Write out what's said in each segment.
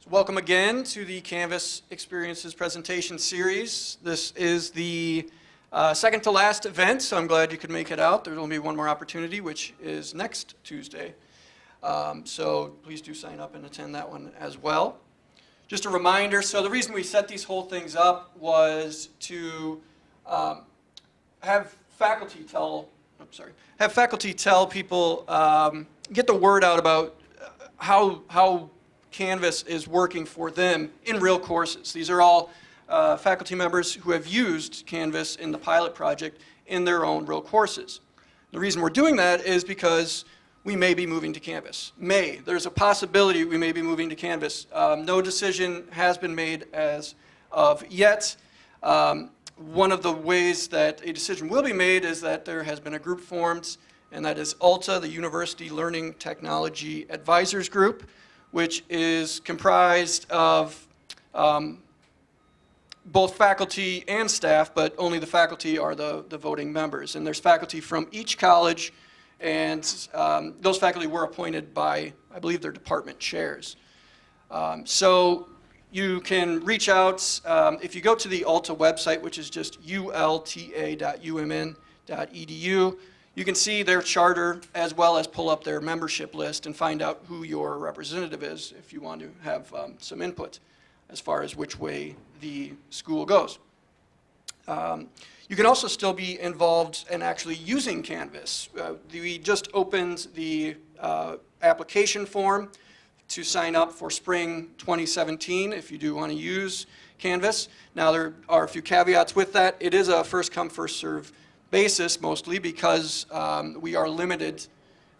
Welcome again to the Canvas Experiences presentation series. This is the second to last event, so I'm glad you could make it out. There will be one more opportunity, which is next Tuesday. So please do sign up and attend that one as well. Just a reminder, so the reason we set these whole things up was to have faculty tell people, get the word out about how Canvas is working for them in real courses. These are all faculty members who have used Canvas in the pilot project in their own real courses. The reason we're doing that is because we may be moving to Canvas. There's a possibility we may be moving to Canvas. No decision has been made as of yet. One of the ways that a decision will be made is that there has been a group formed, and that is ULTA, the University Learning Technology Advisors Group, which is comprised of both faculty and staff, but only the faculty are the voting members. And there's faculty from each college, and those faculty were appointed by, I believe, their department chairs. So you can reach out. If you go to the ULTA website, which is just ulta.umn.edu, you can see their charter as well as pull up their membership list and find out who your representative is if you want to have some input as far as which way the school goes. You can also still be involved in actually using Canvas. We just opened the application form to sign up for spring 2017 if you do want to use Canvas. Now there are a few caveats with that. It is a first come, first serve basis mostly because we are limited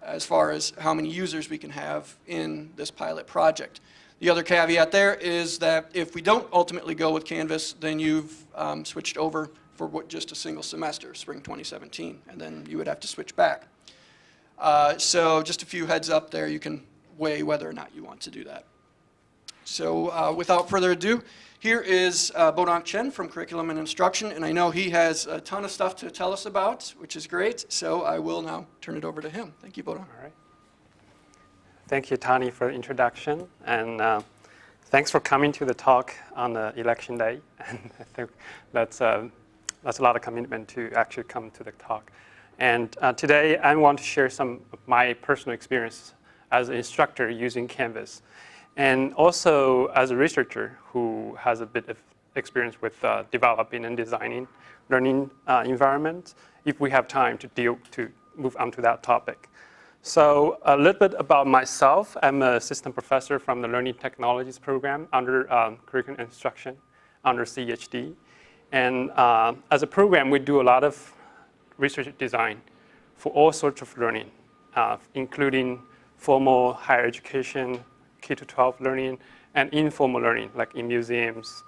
as far as how many users we can have in this pilot project. The other caveat there is that if we don't ultimately go with Canvas, then you've switched over for just a single semester, spring 2017, and then you would have to switch back. So just a few heads up there, you can weigh whether or not you want to do that. So without further ado, here is Bodong Chen from Curriculum and Instruction, and I know he has a ton of stuff to tell us about, which is great, so I will now turn it over to him. Thank you, Bodong. All right. Thank you, Tani, for the introduction, and thanks for coming to the talk on the election day. And I think that's a lot of commitment to actually come to the talk. And today, I want to share some of my personal experience as an instructor using Canvas, and also as a researcher who has a bit of experience with developing and designing learning environments, if we have time to move on to that topic. So a little bit about myself. I'm an assistant professor from the Learning Technologies program under Curriculum and Instruction, under CHD. And as a program, we do a lot of research design for all sorts of learning, including formal higher education, K-12 learning, and informal learning, like in museums.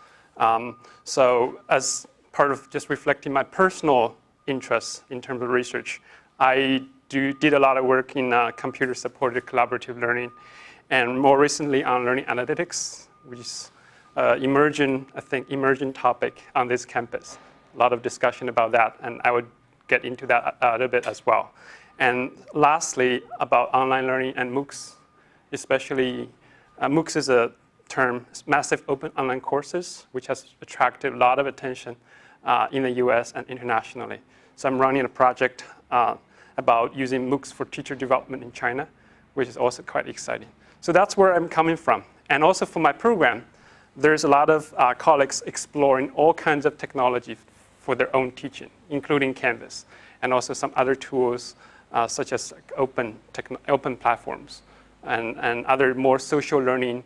So as part of just reflecting my personal interests in terms of research, I did a lot of work in computer-supported collaborative learning, and more recently on learning analytics, which is emerging topic on this campus. A lot of discussion about that, and I would get into that a little bit as well. And lastly, about online learning and MOOCs, especially MOOCs is a term, massive open online courses, which has attracted a lot of attention in the US and internationally. So I'm running a project about using MOOCs for teacher development in China, which is also quite exciting. So that's where I'm coming from. And also for my program, there's a lot of colleagues exploring all kinds of technology for their own teaching, including Canvas, and also some other tools such as open platforms and other more social learning,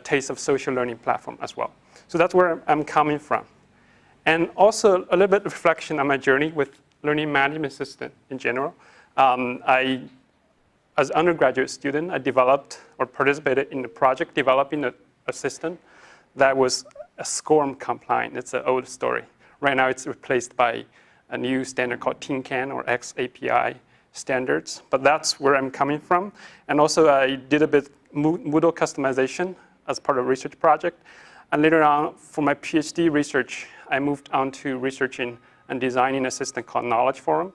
taste of social learning platform as well. So that's where I'm coming from. And also a little bit of reflection on my journey with learning management system in general. As an undergraduate student, I developed or participated in the project developing a system that was SCORM compliant. It's an old story. Right now it's replaced by a new standard called TINCAN or XAPI standards, but that's where I'm coming from. And also I did a bit Moodle customization as part of a research project. And later on, for my PhD research, I moved on to researching and designing a system called Knowledge Forum,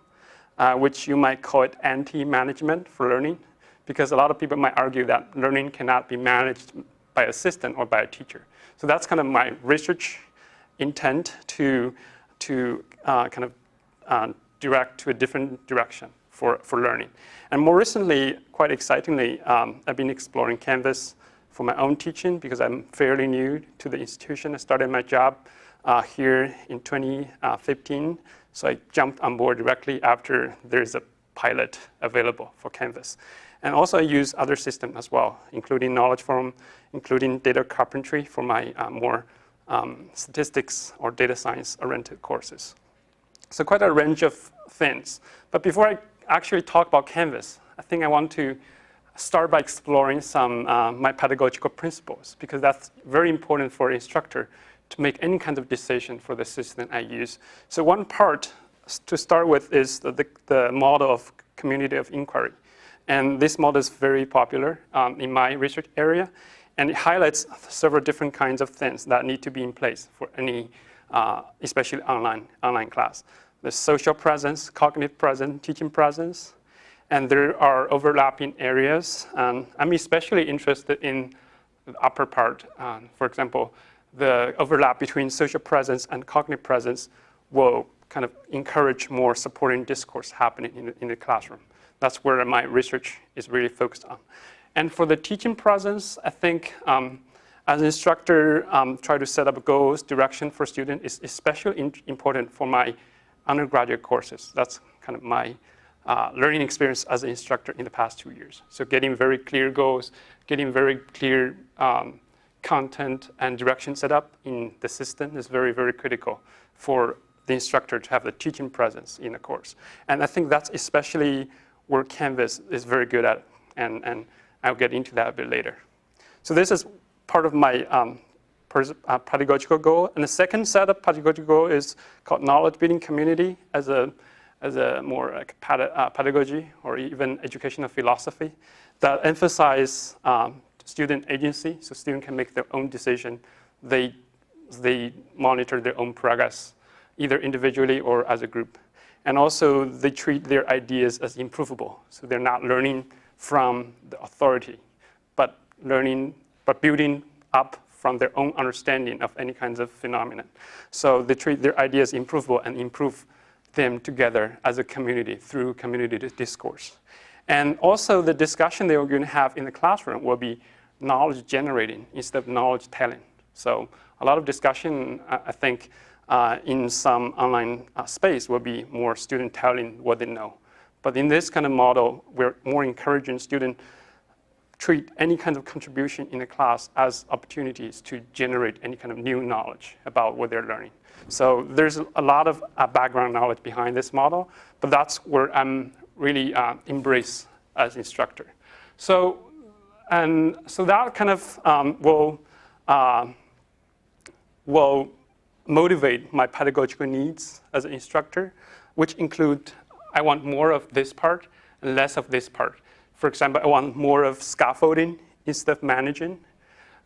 which you might call it anti-management for learning, because a lot of people might argue that learning cannot be managed by assistant or by a teacher. So that's kind of my research intent to direct to a different direction for learning. And more recently, quite excitingly, I've been exploring Canvas for my own teaching because I'm fairly new to the institution. I started my job here in 2015, so I jumped on board directly after there's a pilot available for Canvas. And also I use other systems as well, including Knowledge Forum, including data carpentry for my more statistics or data science-oriented courses. So quite a range of things. But before I actually talk about Canvas, I think I want to start by exploring some my pedagogical principles, because that's very important for an instructor to make any kind of decision for the system I use. So one part to start with is the model of community of inquiry. And this model is very popular in my research area, and it highlights several different kinds of things that need to be in place for any, especially online class. The social presence, cognitive presence, teaching presence, and there are overlapping areas. I'm especially interested in the upper part. For example, the overlap between social presence and cognitive presence will kind of encourage more supporting discourse happening in the classroom. That's where my research is really focused on. And for the teaching presence, I think as an instructor, try to set up goals, direction for students is especially important for my undergraduate courses. That's kind of my learning experience as an instructor in the past 2 years. So getting very clear goals, getting very clear content and direction set up in the system is very, very critical for the instructor to have the teaching presence in the course. And I think that's especially where Canvas is very good at, and I'll get into that a bit later. So this is part of my pedagogical goal. And the second set of pedagogical goal is called knowledge building community as a more like pedagogy or even educational philosophy that emphasize student agency, so students can make their own decision. They monitor their own progress, either individually or as a group. And also they treat their ideas as improvable. So they're not learning from the authority, but building up from their own understanding of any kinds of phenomenon. So they treat their ideas improvable and improve them together as a community through community discourse. And also the discussion they are going to have in the classroom will be knowledge generating instead of knowledge telling. So a lot of discussion, I think, in some online space will be more student telling what they know. But in this kind of model, we're more encouraging students treat any kind of contribution in the class as opportunities to generate any kind of new knowledge about what they're learning. So there's a lot of background knowledge behind this model, but that's where I'm really embrace as instructor. So that kind of will motivate my pedagogical needs as an instructor, which include I want more of this part and less of this part. For example, I want more of scaffolding instead of managing,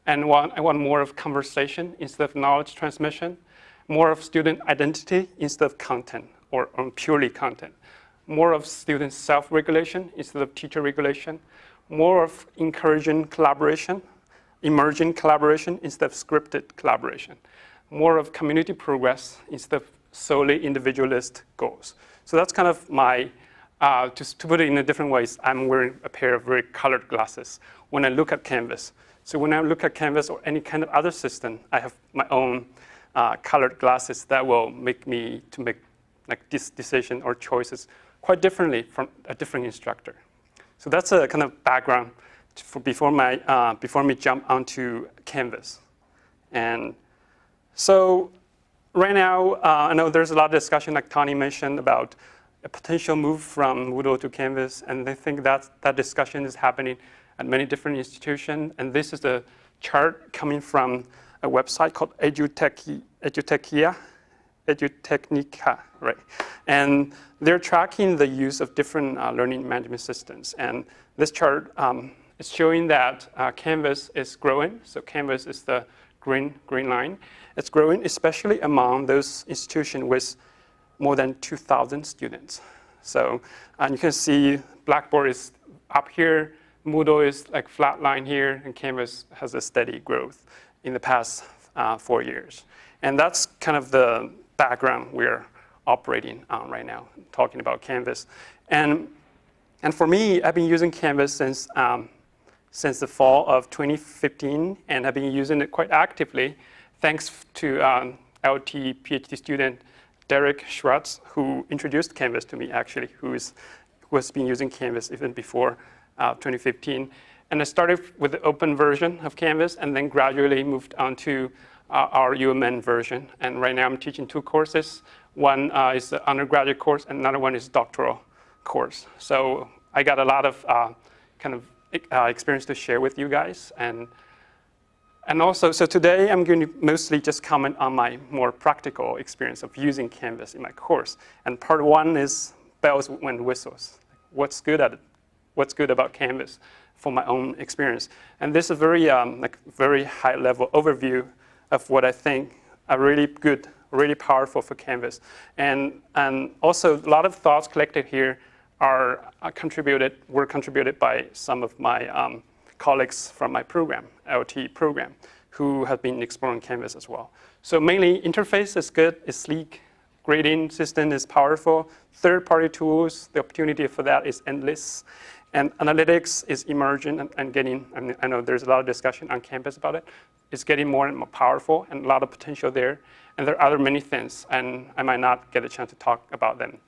and I want more of conversation instead of knowledge transmission, more of student identity instead of content or purely content, more of student self-regulation instead of teacher regulation, more of encouraging collaboration, emerging collaboration instead of scripted collaboration, more of community progress instead of solely individualist goals. So that's kind of my, to put it in a different ways, I'm wearing a pair of very colored glasses when I look at Canvas. So when I look at Canvas or any kind of other system, I have my own colored glasses that will make me to make like this decision or choices quite differently from a different instructor. So that's a kind of background before me jump onto Canvas. And so right now, I know there's a lot of discussion, like Tony mentioned, about a potential move from Moodle to Canvas, and I think that discussion is happening at many different institutions. And this is a chart coming from a website called Edutechnica, right? And they're tracking the use of different learning management systems. And this chart is showing that Canvas is growing. So Canvas is the green line. It's growing, especially among those institutions with more than 2,000 students. So, and you can see Blackboard is up here, Moodle is like flat line here, and Canvas has a steady growth in the past 4 years. And that's kind of the background we're operating on right now, talking about Canvas. And for me, I've been using Canvas since the fall of 2015, and I've been using it quite actively, thanks to LT PhD student Derek Schwartz, who introduced Canvas to me, actually, who has been using Canvas even before 2015. And I started with the open version of Canvas, and then gradually moved on to our UMN version. And right now I'm teaching 2 courses. One is the undergraduate course, and another one is doctoral course. So I got a lot of kind of experience to share with you guys. And also, so today I'm going to mostly just comment on my more practical experience of using Canvas in my course. And part 1 is bells and whistles. What's good about Canvas for my own experience. And this is very high level overview of what I think are really good, really powerful for Canvas. And also a lot of thoughts collected here were contributed by some of my colleagues from my program, LT program, who have been exploring Canvas as well. So mainly interface is good, it's sleek, grading system is powerful, third-party tools, the opportunity for that is endless, and analytics is emerging and getting, I know there's a lot of discussion on Canvas about it, it's getting more and more powerful and a lot of potential there. And there are other many things, and I might not get a chance to talk about them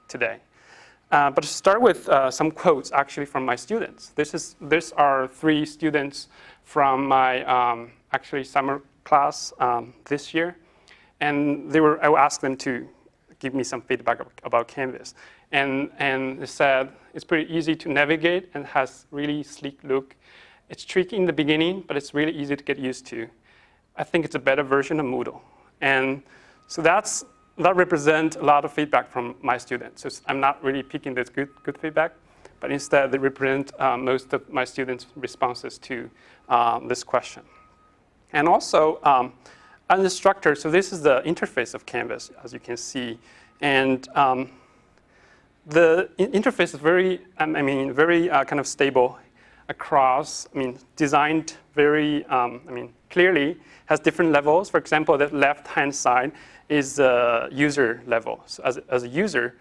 today. But to start with some quotes actually from my students. These are 3 students from my actually summer class this year. And I asked them to give me some feedback about Canvas. And they said it's pretty easy to navigate and has really sleek look. It's tricky in the beginning, but it's really easy to get used to. I think it's a better version of Moodle. And so that represents a lot of feedback from my students. So I'm not really picking this good feedback, but instead they represent most of my students' responses to this question. And also, as a structure, so this is the interface of Canvas, as you can see. And the interface is very kind of stable across, designed very, clearly, has different levels. For example, the left-hand side is the user level. So as a user,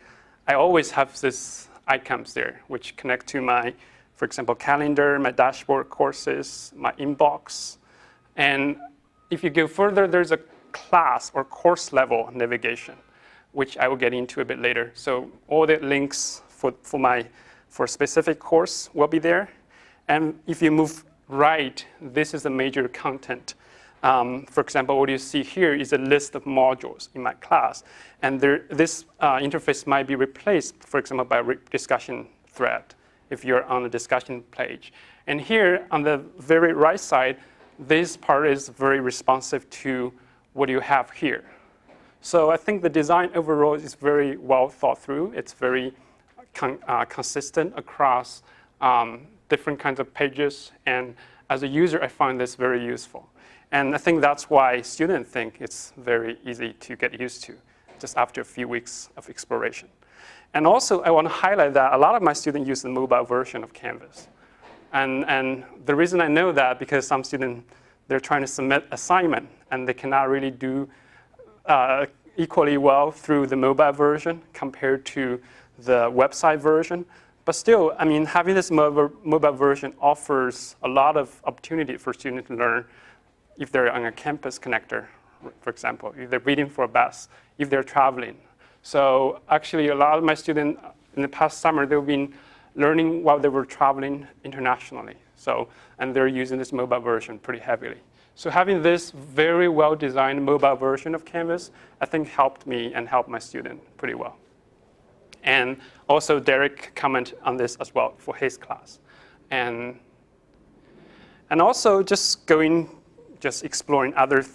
I always have these icons there, which connect to my, for example, calendar, my dashboard, courses, my inbox. And if you go further, there's a class or course level navigation, which I will get into a bit later. So all the links for a specific course will be there. And if you move right, this is the major content. For example, what you see here is a list of modules in my class. And this interface might be replaced, for example, by a discussion thread if you're on the discussion page. And here on the very right side, this part is very responsive to what you have here. So I think the design overall is very well thought through. It's very consistent across different kinds of pages. And as a user, I find this very useful. And I think that's why students think it's very easy to get used to, just after a few weeks of exploration. And also, I want to highlight that a lot of my students use the mobile version of Canvas. And the reason I know that, because some students, they're trying to submit assignment, and they cannot really do equally well through the mobile version compared to the website version. But still, having this mobile version offers a lot of opportunity for students to learn if they're on a campus connector, for example, if they're waiting for a bus, if they're traveling. So actually, a lot of my students in the past summer, they've been learning while they were traveling internationally. So, and they're using this mobile version pretty heavily. So having this very well-designed mobile version of Canvas, I think helped me and helped my student pretty well. And also Derek commented on this as well for his class. And also just exploring other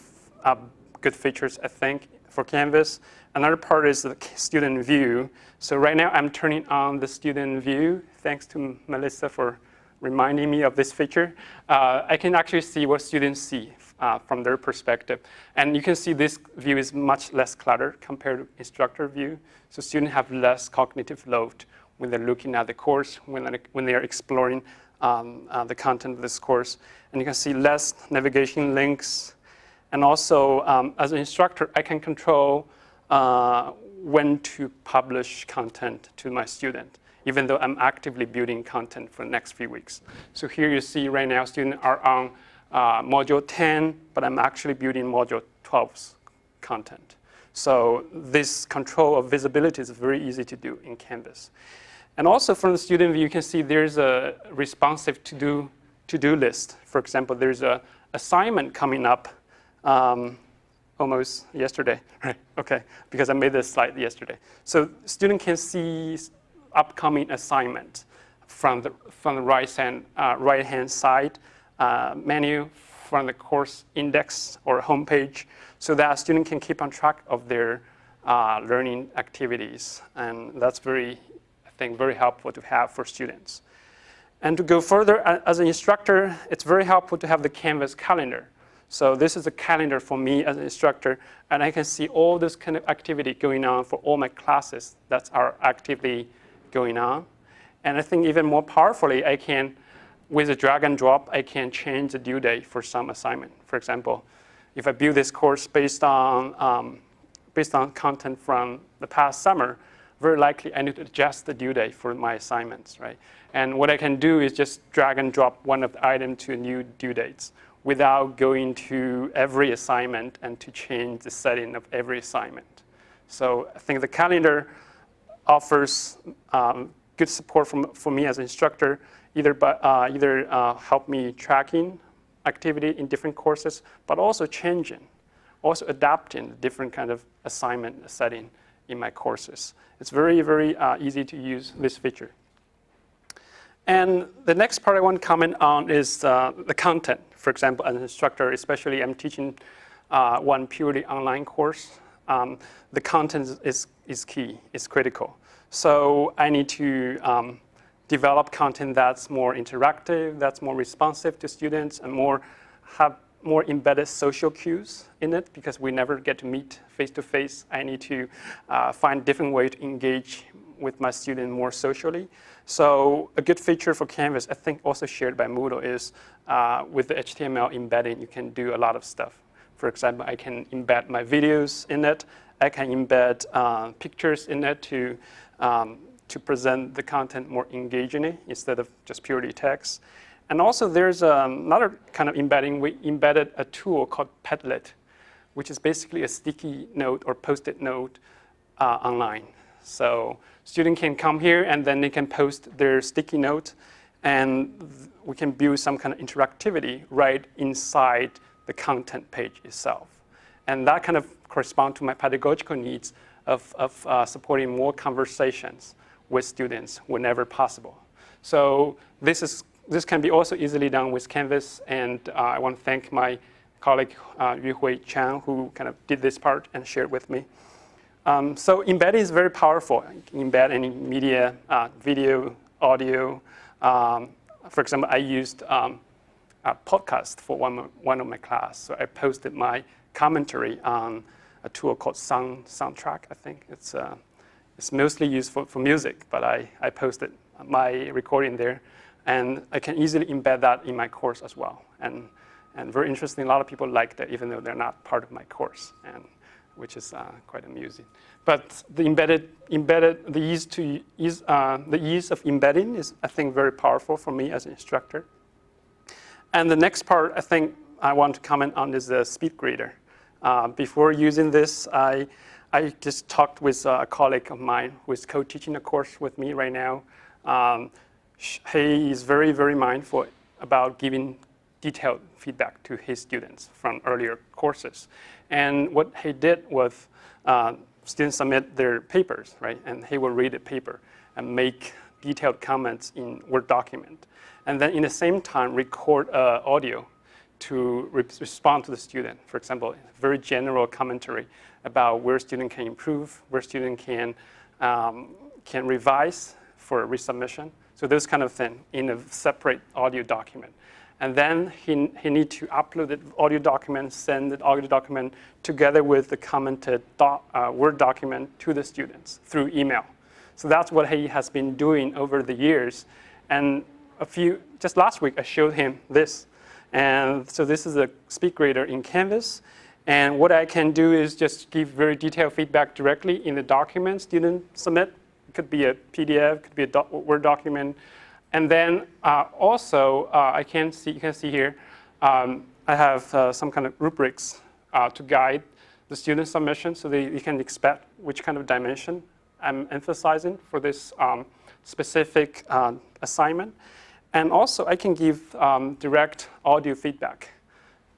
good features, I think, for Canvas. Another part is the student view. So right now I'm turning on the student view. Thanks to Melissa for reminding me of this feature. I can actually see what students see from their perspective. And you can see this view is much less cluttered compared to instructor view. So students have less cognitive load when they're looking at the course, when they're exploring the content of this course. And you can see less navigation links. And also, as an instructor, I can control when to publish content to my student, even though I'm actively building content for the next few weeks. So here you see right now students are on module 10, but I'm actually building module 12's content. So this control of visibility is very easy to do in Canvas. And also from the student view, you can see there's a responsive to-do list. For example, there's an assignment coming up almost yesterday, right? Okay, because I made this slide yesterday. So student can see upcoming assignment from the right-hand side menu, from the course index or homepage, so that student can keep on track of their learning activities. And that's very helpful to have for students. And to go further, as an instructor, it's very helpful to have the Canvas calendar. So this is a calendar for me as an instructor, and I can see all this kind of activity going on for all my classes that are actively going on. And I think even more powerfully, I can, with a drag and drop, I can change the due date for some assignment. For example, if I build this course based on content from the past summer, very likely I need to adjust the due date for my assignments, right? And what I can do is just drag and drop one of the items to new due dates without going to every assignment and to change the setting of every assignment. So I think the calendar offers good support for me as an instructor, either help me tracking activity in different courses, but also changing, also adapting different kind of assignment setting in my courses. It's very, very easy to use this feature. And the next part I want to comment on is the content. For example, as an instructor, especially I'm teaching one purely online course, the content is key, is critical. So I need to develop content that's more interactive, that's more responsive to students, and have more embedded social cues in it, because we never get to meet face-to-face. I need to find different ways to engage with my student more socially. So a good feature for Canvas, I think also shared by Moodle, is with the HTML embedding, you can do a lot of stuff. For example, I can embed my videos in it. I can embed pictures in it to present the content more engagingly instead of just purely text. And also there's another kind of embedding. We embedded a tool called Padlet, which is basically a sticky note or post-it note online. So student can come here and then they can post their sticky note, and we can build some kind of interactivity right inside the content page itself. And that kind of corresponds to my pedagogical needs of supporting more conversations with students whenever possible. So this can be also easily done with Canvas, and I want to thank my colleague Yuhui Chang, who kind of did this part and shared with me. So embedding is very powerful. You can embed any media, video, audio. For example, I used a podcast for one of my class. So I posted my commentary on a tool called Soundtrack, I think. It's mostly used for music, but I posted my recording there. And I can easily embed that in my course as well. And very interesting, a lot of people like that, even though they're not part of my course, and which is quite amusing. But the ease of embedding is, I think, very powerful for me as an instructor. And the next part I think I want to comment on is the speed grader. Before using this, I just talked with a colleague of mine who is co-teaching a course with me right now. He is very, very mindful about giving detailed feedback to his students from earlier courses. And what he did was students submit their papers, right? And he will read the paper and make detailed comments in Word document. And then in the same time, record audio to respond to the student. For example, very general commentary about where student can improve, where student can revise for resubmission. So those kind of thing in a separate audio document. And then he need to upload the audio document, send the audio document together with the commented Word document to the students through email. So that's what he has been doing over the years. And just last week, I showed him this. And so this is a speed grader in Canvas. And what I can do is just give very detailed feedback directly in the document student submit. It could be a PDF, it could be a Word document. And then also, you can see here, I have some kind of rubrics to guide the student submission so you can expect which kind of dimension I'm emphasizing for this specific assignment. And also, I can give direct audio feedback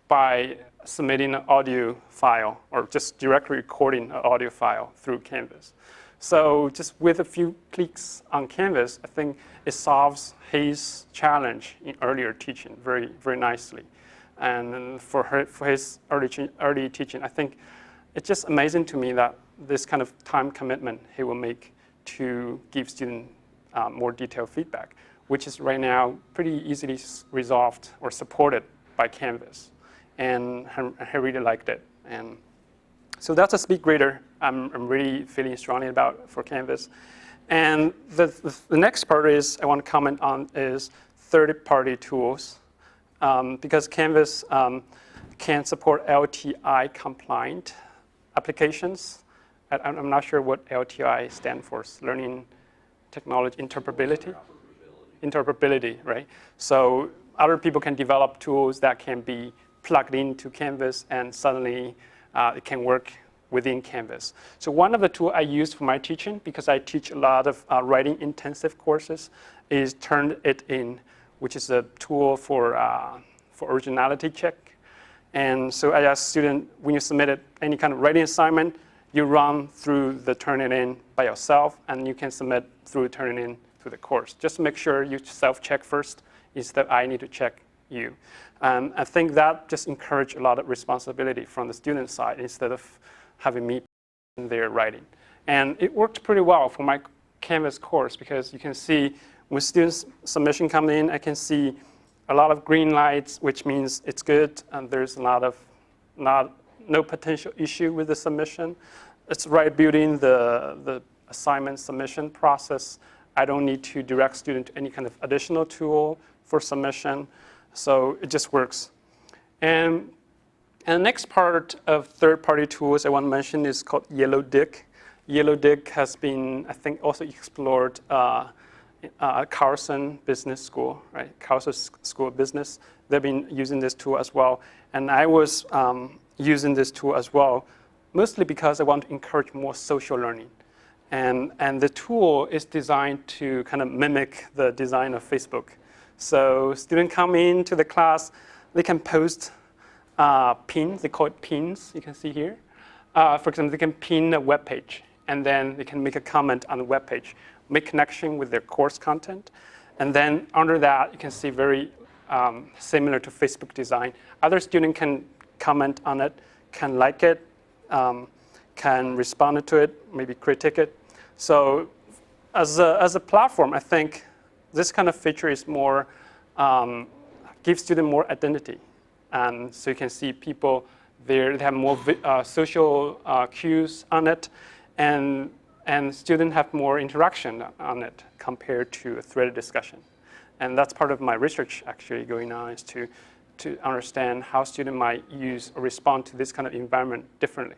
by submitting an audio file or just directly recording an audio file through Canvas. So just with a few clicks on Canvas, I think it solves his challenge in earlier teaching very, very nicely. And for his early teaching, I think it's just amazing to me that this kind of time commitment he will make to give students more detailed feedback, which is right now pretty easily resolved or supported by Canvas. And I really liked it. And so that's a speed grader I'm really feeling strongly about for Canvas. And the next part is I want to comment on is third-party tools. Because Canvas can support LTI compliant applications. I'm not sure what LTI stands for, Learning Technology Interoperability. Interoperability, right? So other people can develop tools that can be plugged into Canvas and suddenly it can work within Canvas. So one of the tools I use for my teaching, because I teach a lot of writing intensive courses, is Turnitin, which is a tool for originality check. And so I ask students, when you submit any kind of writing assignment, you run through the Turnitin by yourself, and you can submit through Turnitin through the course. Just make sure you self-check first instead of I need to check you. I think that just encourages a lot of responsibility from the student side instead of having me in their writing. And it worked pretty well for my Canvas course because you can see when students' submission come in, I can see a lot of green lights, which means it's good, and there's a lot of no potential issue with the submission. It's right building the assignment submission process. I don't need to direct student to any kind of additional tool for submission, so it just works. And the next part of third-party tools I want to mention is called Yellowdick. Yellowdick has been, I think, also explored Carlson Business School, right? Carlson School of Business. They've been using this tool as well. And I was using this tool as well, mostly because I want to encourage more social learning. And the tool is designed to kind of mimic the design of Facebook. So students come into the class, they can post pins, they call it pins, you can see here. For example, they can pin a web page, and then they can make a comment on the web page, make connection with their course content. And then under that, you can see very similar to Facebook design. Other students can comment on it, can like it, can respond to it, maybe critique it. So as a platform, I think this kind of feature is more, gives students more identity. And so you can see people there, they have more social cues on it, and students have more interaction on it compared to a threaded discussion. And that's part of my research actually going on, is to understand how students might use or respond to this kind of environment differently.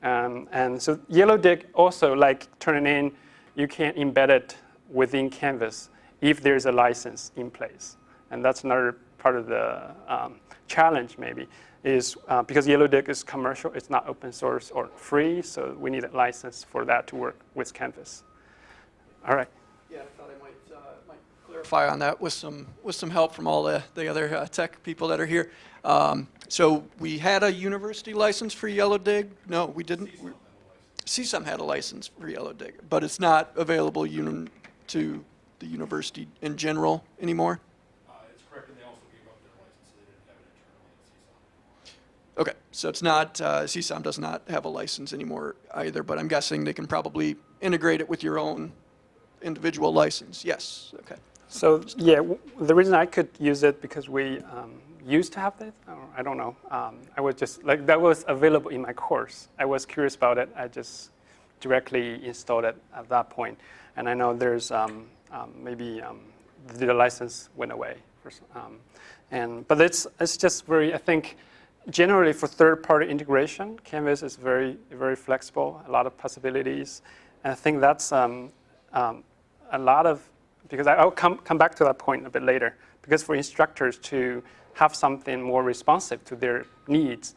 And so Yellowdick also, like Turnitin, you can embed it within Canvas if there's a license in place. And that's another part of the challenge maybe, is because Yellowdick is commercial, it's not open source or free, so we need a license for that to work with Canvas. All right. Yeah, I thought I might clarify on that with some help from all the other tech people that are here. So we had a university license for Yellowdick. No, we didn't. CSUM had a license for Yellowdick, but it's not available to the university in general anymore. It's correct, and they also gave up their license, so they didn't have it internally at CSUM. Okay, so it's not, CSUM does not have a license anymore either, but I'm guessing they can probably integrate it with your own individual license. Yes, okay. So yeah, the reason I could use it because we used to have that, or I don't know. I was just, like, that was available in my course. I was curious about it. I just directly installed it at that point. And I know there's maybe the license went away. But it's just very, I think, generally for third-party integration, Canvas is very, very flexible, a lot of possibilities. And I think that's a lot of, because I'll come back to that point a bit later, because for instructors to have something more responsive to their needs,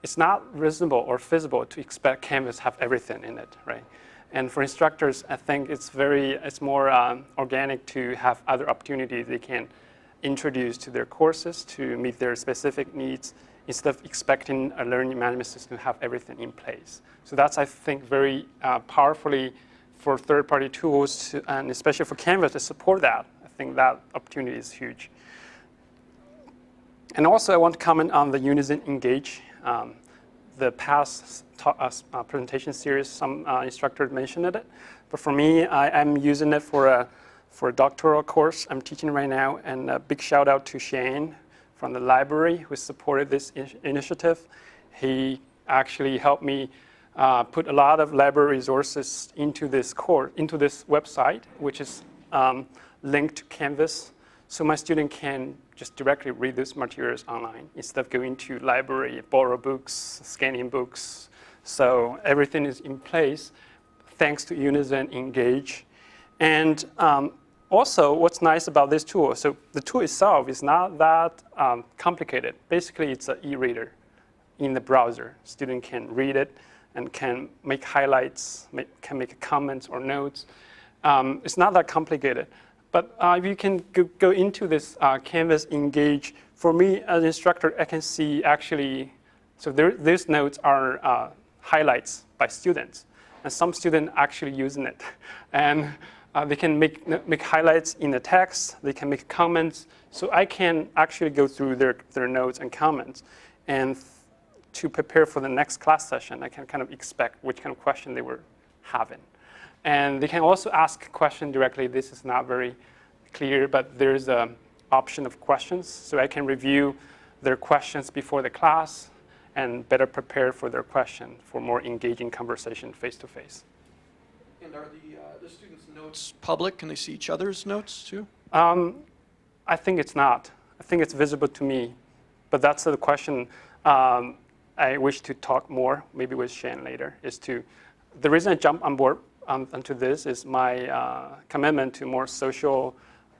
it's not reasonable or feasible to expect Canvas have everything in it, right? And for instructors, I think it's more organic to have other opportunities they can introduce to their courses to meet their specific needs instead of expecting a learning management system to have everything in place. So that's, I think, very powerfully for third-party tools, and especially for Canvas to support that. I think that opportunity is huge. And also, I want to comment on the Unison Engage. The past presentation series, some instructors mentioned it. But for me, I'm using it for a doctoral course I'm teaching right now. And a big shout out to Shane from the library who supported this initiative. He actually helped me put a lot of library resources into this course, into this website, which is linked to Canvas. So my student can just directly read these materials online instead of going to library, borrow books, scanning books. So everything is in place thanks to Unison Engage. And also, what's nice about this tool, so the tool itself is not that complicated. Basically, it's an e-reader in the browser. Student can read it and can make highlights, can make comments or notes. It's not that complicated. But if you can go into this Canvas Engage, for me as an instructor, I can see actually, so these notes are highlights by students. And some students actually using it. And they can make highlights in the text. They can make comments. So I can actually go through their notes and comments. And to prepare for the next class session, I can kind of expect which kind of question they were having. And they can also ask a question directly. This is not very clear, but there's an option of questions. So I can review their questions before the class and better prepare for their question for more engaging conversation face-to-face. And are the students' notes public? Can they see each other's notes too? I think it's not. I think it's visible to me. But that's the question I wish to talk more, maybe with Shane later, is to, the reason I jumped on board onto this is my commitment to more social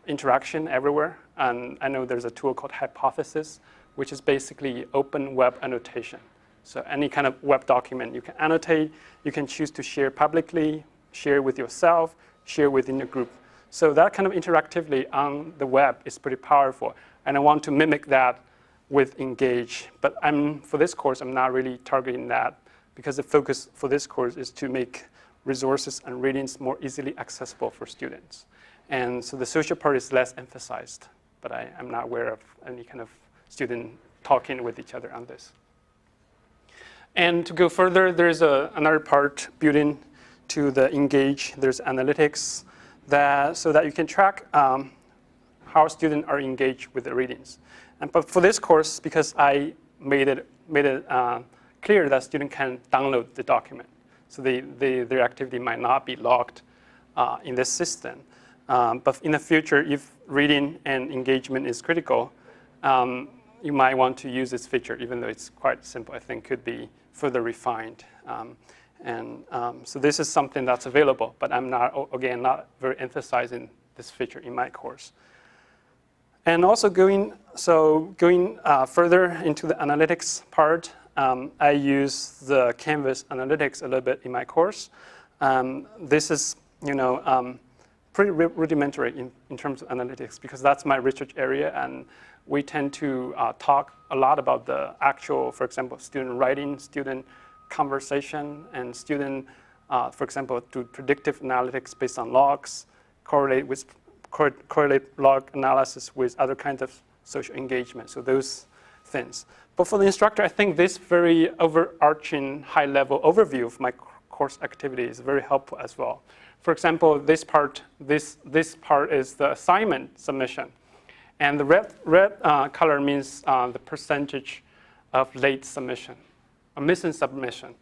interaction everywhere. And I know there's a tool called Hypothesis, which is basically open web annotation. So any kind of web document you can annotate, you can choose to share publicly, share with yourself, share within your group. So that kind of interactively on the web is pretty powerful. And I want to mimic that with Engage. But for this course, I'm not really targeting that because the focus for this course is to make resources and readings more easily accessible for students. And so the social part is less emphasized, but I'm not aware of any kind of student talking with each other on this. And to go further, there's another part built in to the Engage. There's analytics so that you can track how students are engaged with the readings. But for this course, because I made it clear that students can download the document, so their activity might not be logged in this system. But in the future, if reading and engagement is critical, you might want to use this feature, even though it's quite simple. I think could be further refined. So this is something that's available, but I'm not very emphasizing this feature in my course. And also going further into the analytics part, I use the Canvas analytics a little bit in my course. This is, pretty rudimentary in terms of analytics because that's my research area, and we tend to talk a lot about the actual, for example, student writing, student conversation, and student, for example, do predictive analytics based on logs, correlate log analysis with other kinds of social engagement, so those things. But for the instructor, I think this very overarching high-level overview of my course activity is very helpful as well. For example, this part is the assignment submission. And the red color means the percentage of late submission, a missing submission.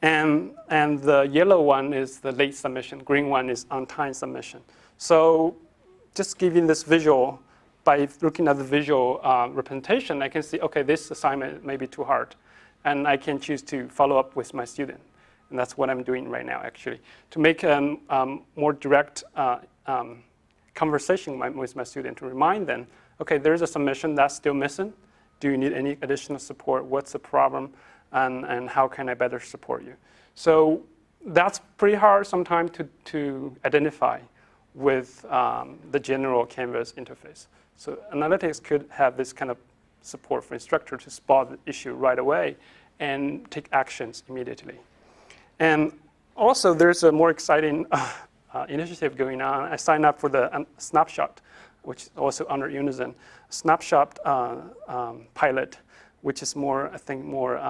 And the yellow one is the late submission. Green one is on-time submission. So just giving this visual, by looking at the visual representation, I can see, okay, this assignment may be too hard. And I can choose to follow up with my student. And that's what I'm doing right now, actually, to make a more direct conversation with my student, to remind them, okay, there's a submission that's still missing. Do you need any additional support? What's the problem? And how can I better support you? So that's pretty hard sometimes to identify with the general Canvas interface. So analytics could have this kind of support for instructor to spot the issue right away and take actions immediately. And also, there's a more exciting initiative going on. I signed up for the Snapshot, which is also under Unison. Snapshot pilot, which is more, I think, more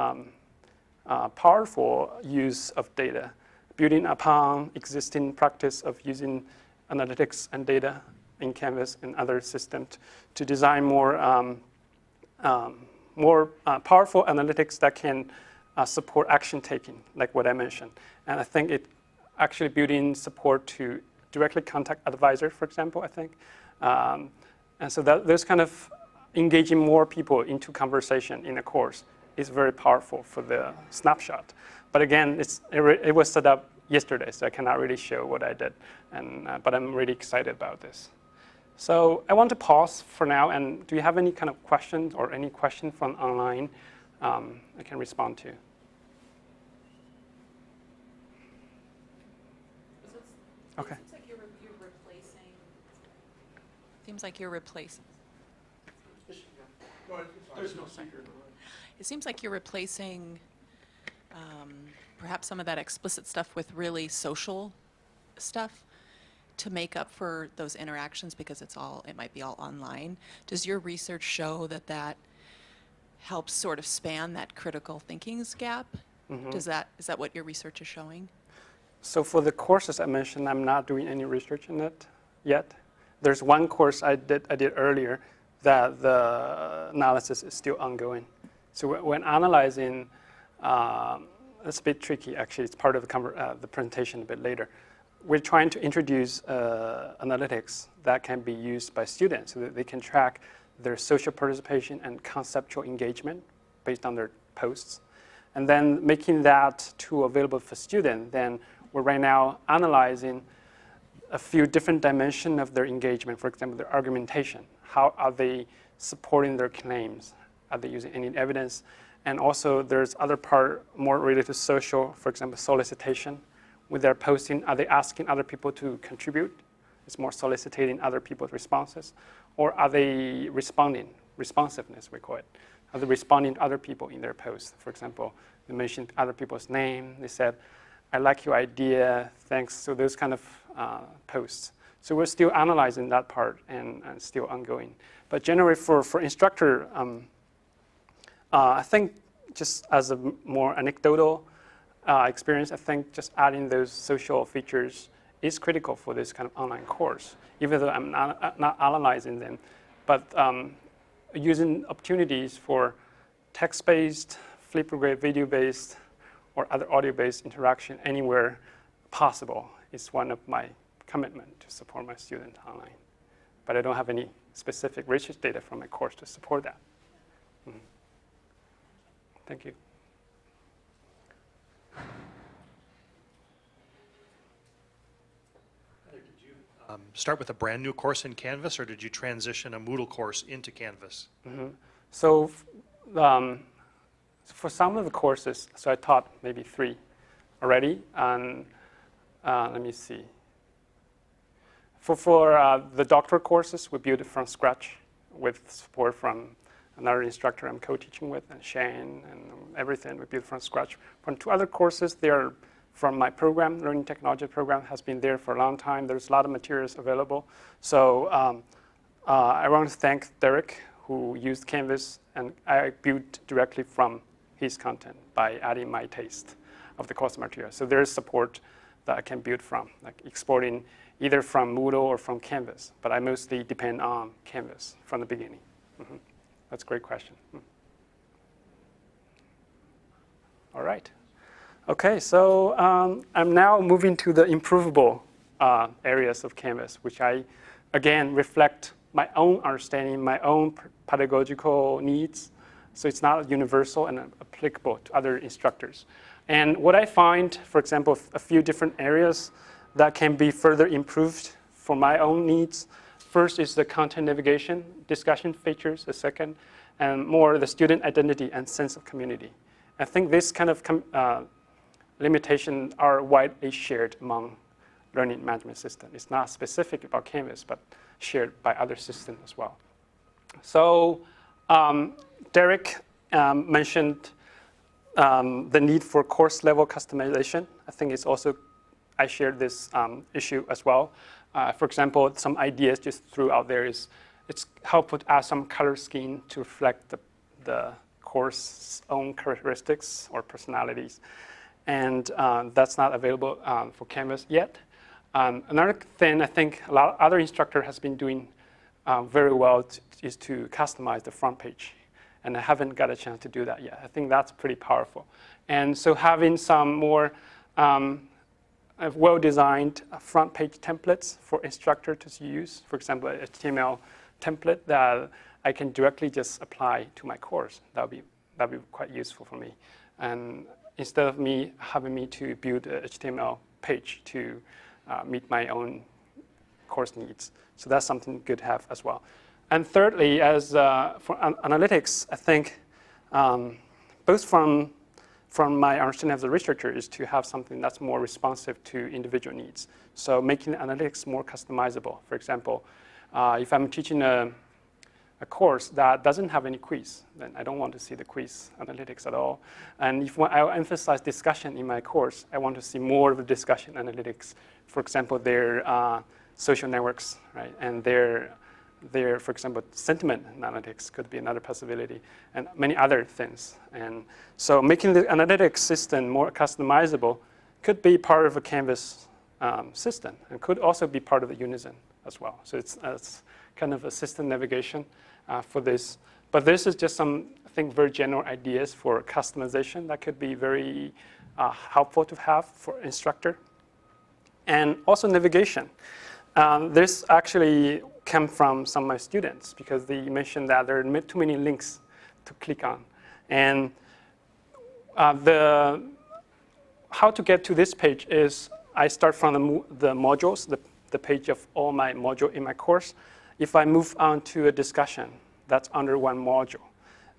powerful use of data, building upon existing practice of using analytics and data in Canvas and other systems to design more powerful analytics that can support action taking, like what I mentioned. And I think it actually building support to directly contact advisor, for example, I think. And so there's kind of engaging more people into conversation in a course is very powerful for the Snapshot. But again, it was set up yesterday, so I cannot really show what I did. But I'm really excited about this. So I want to pause for now. And do you have any kind of questions or any question from online I can respond to? Okay. It seems like you're replacing. There's no speaker. It seems like you're replacing perhaps some of that explicit stuff with really social stuff to make up for those interactions because it might be all online. Does your research show that helps sort of span that critical thinking's gap? Mm-hmm. Is that what your research is showing? So for the courses I mentioned, I'm not doing any research in it yet. There's one course I did earlier that the analysis is still ongoing. So when analyzing, it's a bit tricky actually. It's part of the presentation a bit later. We're trying to introduce analytics that can be used by students so that they can track their social participation and conceptual engagement based on their posts. And then making that tool available for students, then we're right now analyzing a few different dimensions of their engagement. For example, their argumentation. How are they supporting their claims? Are they using any evidence? And also there's other part more related to social, for example, solicitation. With their posting, are they asking other people to contribute? It's more soliciting other people's responses. Or are they responding? Responsiveness, we call it. Are they responding to other people in their posts? For example, they mentioned other people's name. They said, I like your idea, thanks. So those kind of posts. So we're still analyzing that part and still ongoing. But generally for instructor, I think just as a more anecdotal experience, I think just adding those social features is critical for this kind of online course, even though I'm not analyzing them. But using opportunities for text-based, flip-grade, video-based, or other audio-based interaction anywhere possible is one of my commitment to support my students online. But I don't have any specific research data from my course to support that. Mm-hmm. Thank you. Did you start with a brand new course in Canvas, or did you transition a Moodle course into Canvas? Mm-hmm. So for some of the courses, so I taught maybe 3 already, and let me see. For the doctoral courses, we built it from scratch with support from another instructor I'm co-teaching with, and Shane, and everything we built from scratch. From 2 other courses, they are from my program, Learning Technology program, has been there for a long time. There's a lot of materials available. So I want to thank Derek, who used Canvas, and I built directly from his content by adding my taste of the course material. So there's support that I can build from, like exporting either from Moodle or from Canvas. But I mostly depend on Canvas from the beginning. Mm-hmm. That's a great question. All right. Okay, so I'm now moving to the improvable areas of Canvas, which I again, reflect my own understanding, my own pedagogical needs. So it's not universal and applicable to other instructors. And what I find, for example, a few different areas that can be further improved for my own needs. First is the content navigation, discussion features, the second, and more the student identity and sense of community. I think this kind of limitations are widely shared among learning management systems. It's not specific about Canvas, but shared by other systems as well. So Derek mentioned the need for course level customization. I think it's also, I shared this issue as well. For example, some ideas just threw out there is, it's helpful to add some color scheme to reflect the course's own characteristics or personalities. And that's not available for Canvas yet. Another thing I think a lot of other instructor has been doing very well is to customize the front page. And I haven't got a chance to do that yet. I think that's pretty powerful. And so having some more well-designed front page templates for instructor to use, for example, an HTML template that I can directly just apply to my course. That'd be quite useful for me. And instead of me having to build an HTML page to meet my own course needs. So that's something good to have as well. And thirdly, as for analytics, I think both from my understanding as a researcher is to have something that's more responsive to individual needs. So making analytics more customizable. For example, if I'm teaching a course that doesn't have any quiz, then I don't want to see the quiz analytics at all. And if I emphasize discussion in my course, I want to see more of the discussion analytics. For example, their social networks, right? And their, for example, sentiment analytics could be another possibility, and many other things. And so making the analytics system more customizable could be part of a Canvas system, and could also be part of the Unison as well. So it's kind of a system navigation for this. But this is just some, I think, very general ideas for customization that could be very helpful to have for instructor. And also navigation. This actually came from some of my students because they mentioned that there are too many links to click on. And how to get to this page is I start from the modules, the page of all my module in my course. If I move on to a discussion that's under one module,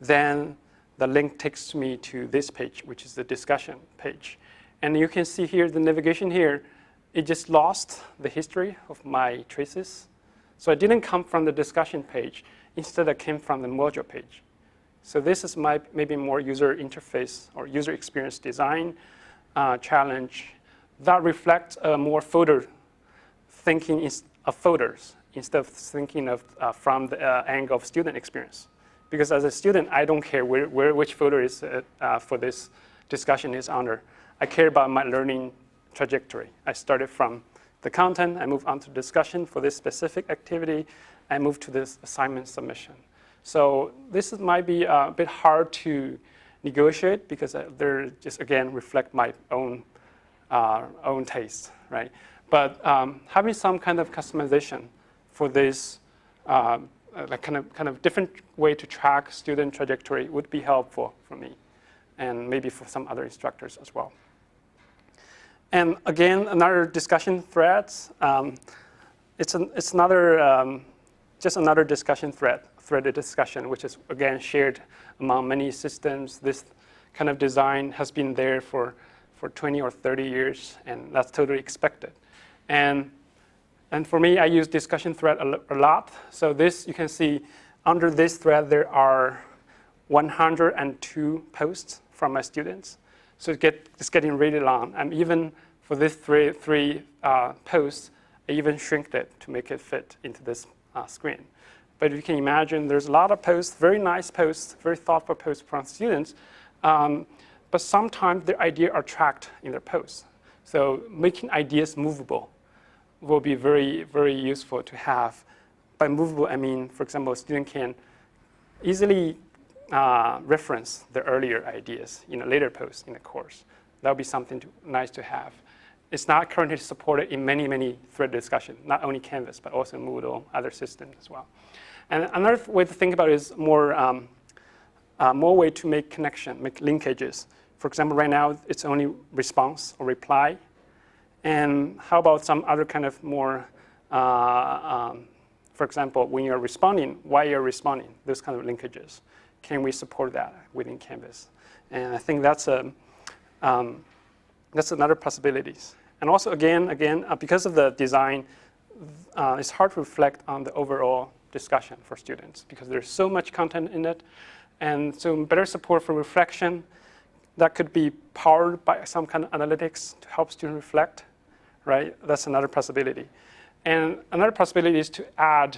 then the link takes me to this page, which is the discussion page. And you can see here the navigation here. It just lost the history of my traces. So it didn't come from the discussion page. Instead, it came from the module page. So this is my maybe more user interface or user experience design challenge that reflects a more folder thinking of folders instead of thinking of from the angle of student experience. Because as a student, I don't care which folder is for this discussion is under. I care about my learning trajectory. I started from the content, I moved on to discussion for this specific activity, I moved to this assignment submission. So this might be a bit hard to negotiate because they're just, again, reflect my own taste, right? But having some kind of customization for this like kind of different way to track student trajectory would be helpful for me and maybe for some other instructors as well. And again, another discussion threads. It's another just another discussion threaded discussion, which is again shared among many systems. This kind of design has been there for 20 or 30 years, and that's totally expected. And for me, I use discussion thread a lot. So this, you can see under this thread, there are 102 posts from my students. So it's getting really long. And even for this three posts, I even shrinked it to make it fit into this screen. But you can imagine there's a lot of posts, very nice posts, very thoughtful posts from students. But sometimes their ideas are tracked in their posts. So making ideas movable will be very, very useful to have. By movable, I mean, for example, a student can easily reference the earlier ideas in a later post in the course. That would be something nice to have. it's not currently supported in many thread discussion, not only Canvas, but also Moodle, other systems as well. And another way to think about it is more way to make connection, make linkages. For example, right now, it's only response or reply. And how about some other kind of more, for example, when you're responding, why you're responding, those kind of linkages. Can we support that within Canvas? And I think that's another possibilities. And also, again, because of the design, it's hard to reflect on the overall discussion for students because there's so much content in it. And so better support for reflection that could be powered by some kind of analytics to help students reflect, right? That's another possibility. And another possibility is to add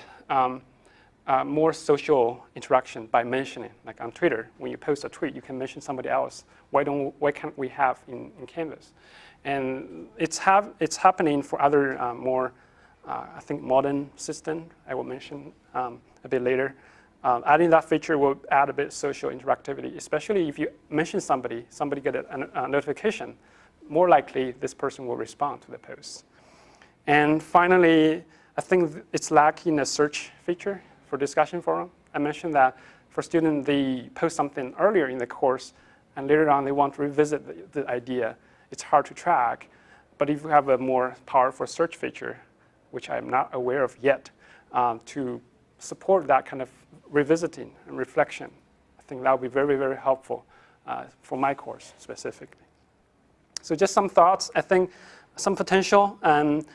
more social interaction by mentioning, like on Twitter, when you post a tweet, you can mention somebody else. Why can't we have in Canvas? And it's happening for other more, I think, modern system. I will mention a bit later. Adding that feature will add a bit social interactivity, especially if you mention somebody get a notification, more likely this person will respond to the post. And finally, I think it's lacking a search feature for discussion forum. I mentioned that for students, they post something earlier in the course, and later on they want to revisit the idea. It's hard to track, but if you have a more powerful search feature, which I'm not aware of yet, to support that kind of revisiting and reflection, I think that would be very helpful for my course specifically. So just some thoughts, I think some potential, and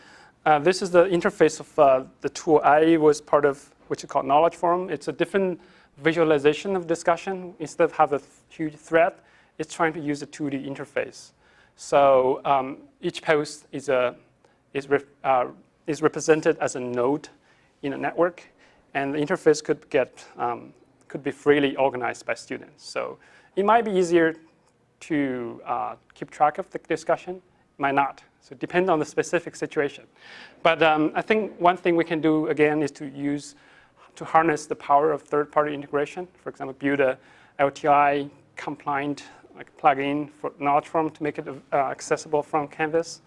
this is the interface of the tool. I was part of what you call Knowledge Forum. It's a different visualization of discussion. Instead of have a huge thread, it's trying to use a 2D interface. So each post is represented as a node in a network, and the interface could be freely organized by students. So it might be easier to keep track of the discussion, might not. So it depends on the specific situation. But I think one thing we can do, again, is to harness the power of third-party integration. For example, build a LTI compliant plugin for Knowledge Forum to make it accessible from Canvas.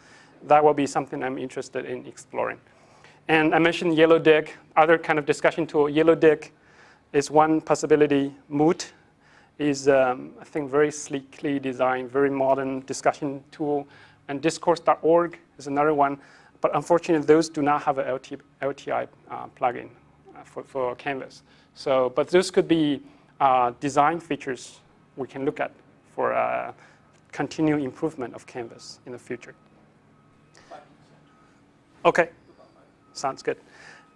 That will be something I'm interested in exploring. And I mentioned Yellowdick, other kind of discussion tool. Yellowdick is one possibility. Moot is, I think, very sleekly designed, very modern discussion tool. And discourse.org is another one. But unfortunately, those do not have an LTI plugin for Canvas. So, but those could be design features we can look at for continued improvement of Canvas in the future. Okay, sounds good.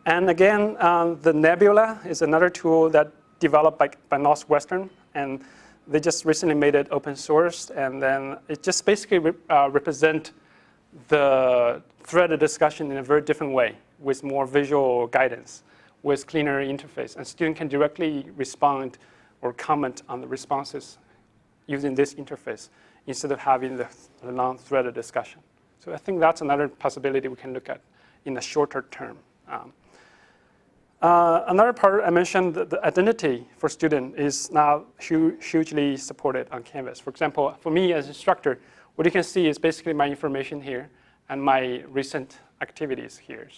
And again, the Nebula is another tool that developed by Northwestern, and they just recently made it open source, and then it just basically represent the threaded discussion in a very different way with more visual guidance, with cleaner interface. And students can directly respond or comment on the responses using this interface instead of having the non-threaded discussion. So I think that's another possibility we can look at in the shorter term. Another part I mentioned, the identity for student is now hugely supported on Canvas. For example, for me as an instructor, what you can see is basically my information here and my recent activities here.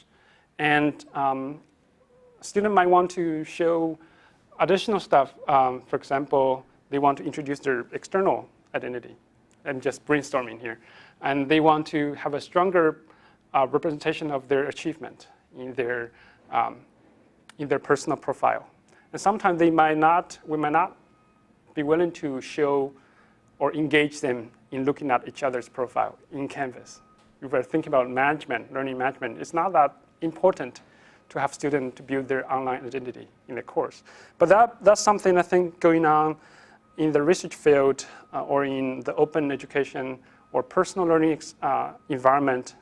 And student might want to show additional stuff. For example, they want to introduce their external identity. I'm just brainstorming here. And they want to have a stronger representation of their achievement in their personal profile. And sometimes we might not be willing to show or engage them in looking at each other's profile in Canvas. If we're thinking about management, learning management, it's not that important to have students to build their online identity in the course. But that's something I think going on in the research field or in the open education or personal learning environment,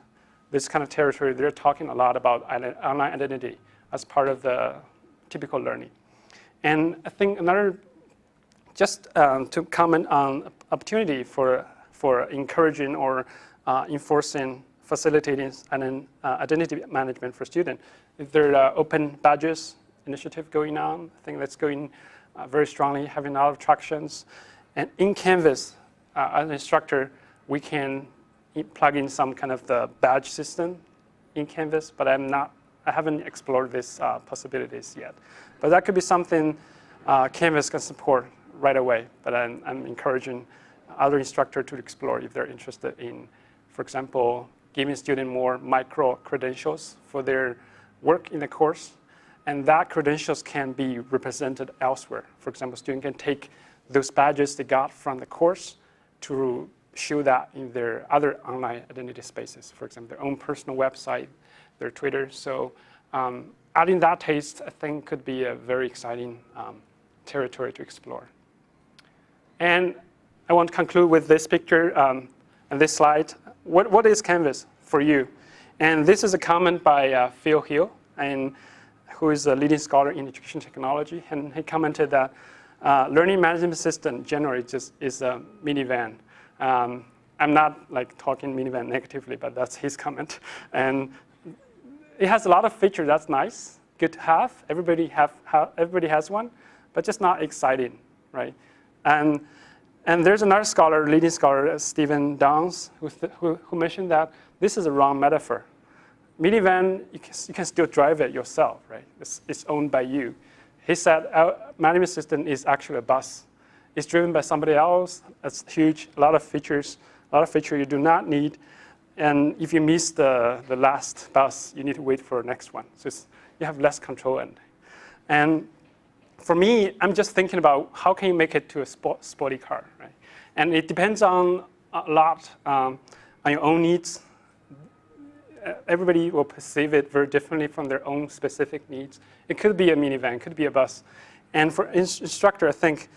this kind of territory, they're talking a lot about online identity as part of the typical learning. And I think another, just to comment on opportunity for encouraging or enforcing, facilitating identity management for students. If there are open badges initiative going on, I think that's going very strongly, having a lot of tractions. And in Canvas, as an instructor, we can plug in some kind of the badge system in Canvas, but I haven't explored these possibilities yet. But that could be something Canvas can support right away. But I'm encouraging other instructors to explore if they're interested in, for example, giving students more micro credentials for their work in the course. And that credentials can be represented elsewhere. For example, students can take those badges they got from the course to show that in their other online identity spaces. For example, their own personal website, their Twitter. So adding that taste, I think, could be a very exciting territory to explore. And I want to conclude with this picture and this slide. What is Canvas for you? And this is a comment by Phil Hill, who is a leading scholar in education technology. And he commented that learning management system generally just is a minivan. I'm not like talking minivan negatively, but that's his comment. And it has a lot of features that's nice, good to have. Everybody has one, but just not exciting, right? And there's another scholar, leading scholar, Stephen Downs, who mentioned that this is a wrong metaphor. Minivan, you can still drive it yourself, right? It's owned by you. He said our management system is actually a bus. It's driven by somebody else. It's huge, a lot of features you do not need. And if you miss the last bus, you need to wait for the next one. So you have less control. And for me, I'm just thinking about how can you make it to a sporty car, right? And it depends on a lot on your own needs. Everybody will perceive it very differently from their own specific needs. It could be a minivan, it could be a bus. And for instructor, I think,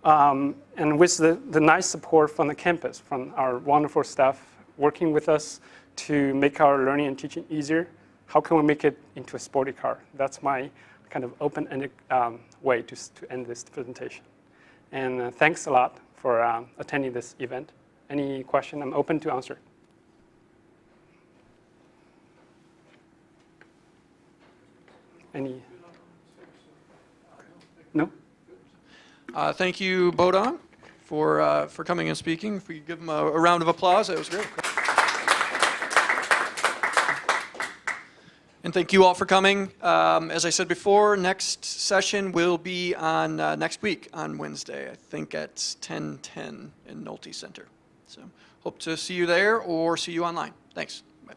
and with the nice support from the campus, from our wonderful staff working with us to make our learning and teaching easier, how can we make it into a sporty car? That's my kind of open-ended way to end this presentation. And thanks a lot for attending this event. Any question, I'm open to answer. Any? No? Thank you, Bodong, for coming and speaking. If we could give him a round of applause, that was great. And thank you all for coming. As I said before, next session will be on next week on Wednesday, I think at 10:10 in Nolte Center. So hope to see you there or see you online. Thanks.